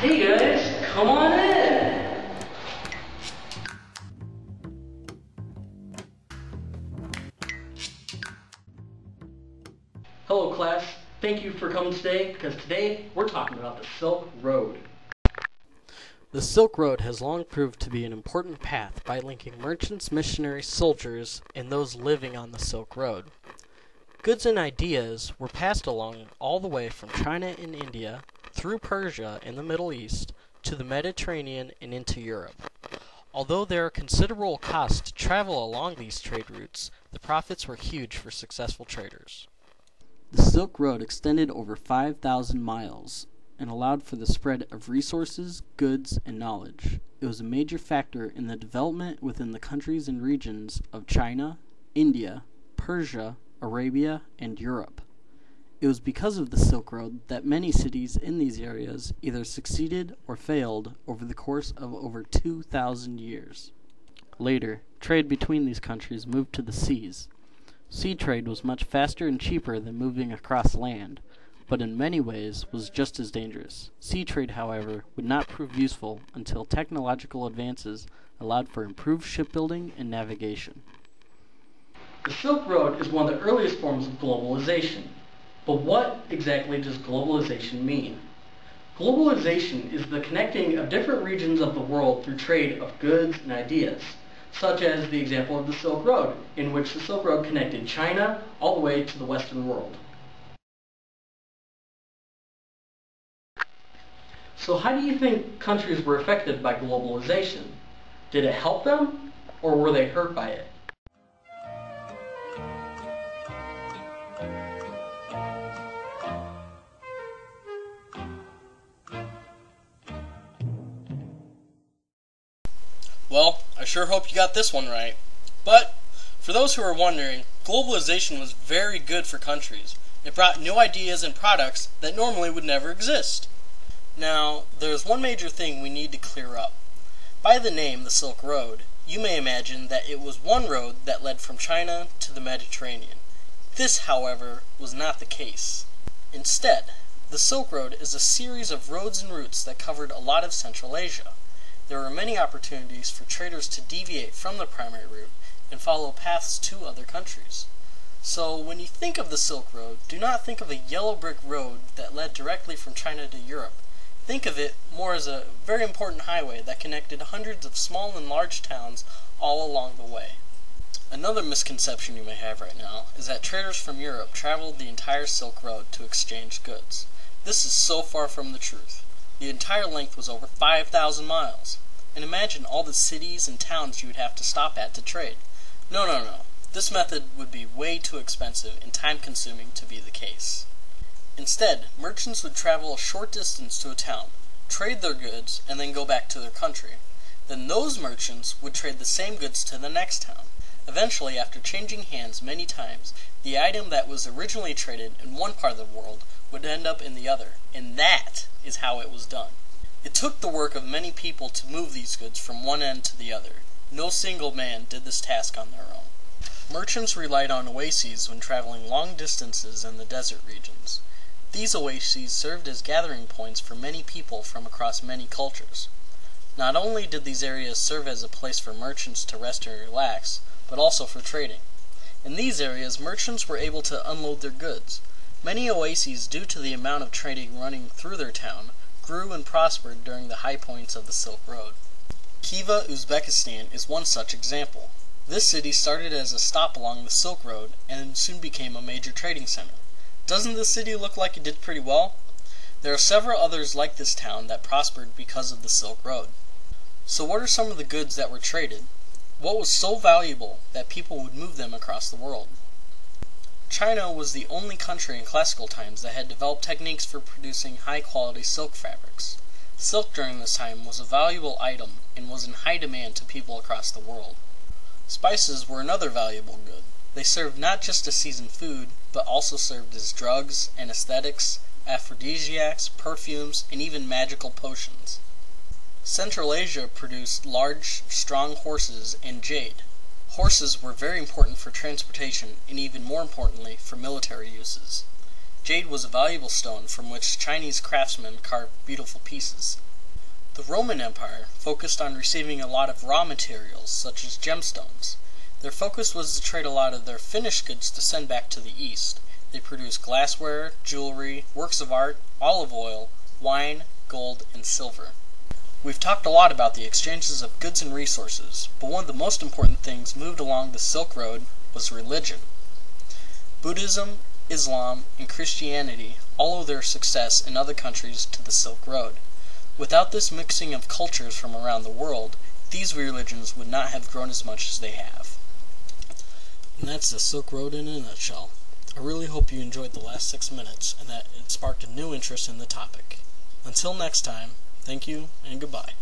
Hey guys, come on in! Hello class, thank you for coming today, because today we're talking about the Silk Road. The Silk Road has long proved to be an important path by linking merchants, missionaries, soldiers, and those living on the Silk Road. Goods and ideas were passed along all the way from China and India, through Persia and the Middle East, to the Mediterranean and into Europe. Although there are considerable costs to travel along these trade routes, the profits were huge for successful traders. The Silk Road extended over 5,000 miles and allowed for the spread of resources, goods, and knowledge. It was a major factor in the development within the countries and regions of China, India, Persia, Arabia, and Europe. It was because of the Silk Road that many cities in these areas either succeeded or failed over the course of over 2,000 years. Later, trade between these countries moved to the seas. Sea trade was much faster and cheaper than moving across land, but in many ways was just as dangerous. Sea trade, however, would not prove useful until technological advances allowed for improved shipbuilding and navigation. The Silk Road is one of the earliest forms of globalization. But what exactly does globalization mean? Globalization is the connecting of different regions of the world through trade of goods and ideas, such as the example of the Silk Road, in which the Silk Road connected China all the way to the Western world. So how do you think countries were affected by globalization? Did it help them, or were they hurt by it? Well, I sure hope you got this one right. But, for those who are wondering, globalization was very good for countries. It brought new ideas and products that normally would never exist. Now, there's one major thing we need to clear up. By the name, the Silk Road, you may imagine that it was one road that led from China to the Mediterranean. This, however, was not the case. Instead, the Silk Road is a series of roads and routes that covered a lot of Central Asia. There were many opportunities for traders to deviate from the primary route and follow paths to other countries. So when you think of the Silk Road, do not think of a yellow brick road that led directly from China to Europe. Think of it more as a very important highway that connected hundreds of small and large towns all along the way. Another misconception you may have right now is that traders from Europe traveled the entire Silk Road to exchange goods. This is so far from the truth. The entire length was over 5,000 miles. And imagine all the cities and towns you would have to stop at to trade. No. This method would be way too expensive and time-consuming to be the case. Instead, merchants would travel a short distance to a town, trade their goods, and then go back to their country. Then those merchants would trade the same goods to the next town. Eventually, after changing hands many times, the item that was originally traded in one part of the world would end up in the other, and that is how it was done. It took the work of many people to move these goods from one end to the other. No single man did this task on their own. Merchants relied on oases when traveling long distances in the desert regions. These oases served as gathering points for many people from across many cultures. Not only did these areas serve as a place for merchants to rest and relax, but also for trading. In these areas, merchants were able to unload their goods. Many oases, due to the amount of trading running through their town, grew and prospered during the high points of the Silk Road. Khiva, Uzbekistan is one such example. This city started as a stop along the Silk Road and soon became a major trading center. Doesn't this city look like it did pretty well? There are several others like this town that prospered because of the Silk Road. So what are some of the goods that were traded? What was so valuable that people would move them across the world? China was the only country in classical times that had developed techniques for producing high-quality silk fabrics. Silk during this time was a valuable item and was in high demand to people across the world. Spices were another valuable good. They served not just as seasoned food, but also served as drugs, anesthetics, aphrodisiacs, perfumes, and even magical potions. Central Asia produced large, strong horses and jade. Horses were very important for transportation and even more importantly for military uses. Jade was a valuable stone from which Chinese craftsmen carved beautiful pieces. The Roman Empire focused on receiving a lot of raw materials such as gemstones. Their focus was to trade a lot of their finished goods to send back to the East. They produced glassware, jewelry, works of art, olive oil, wine, gold, and silver. We've talked a lot about the exchanges of goods and resources, but one of the most important things moved along the Silk Road was religion. Buddhism, Islam, and Christianity all owe their success in other countries to the Silk Road. Without this mixing of cultures from around the world, these religions would not have grown as much as they have. And that's the Silk Road in a nutshell. I really hope you enjoyed the last 6 minutes and that it sparked a new interest in the topic. Until next time, thank you and goodbye.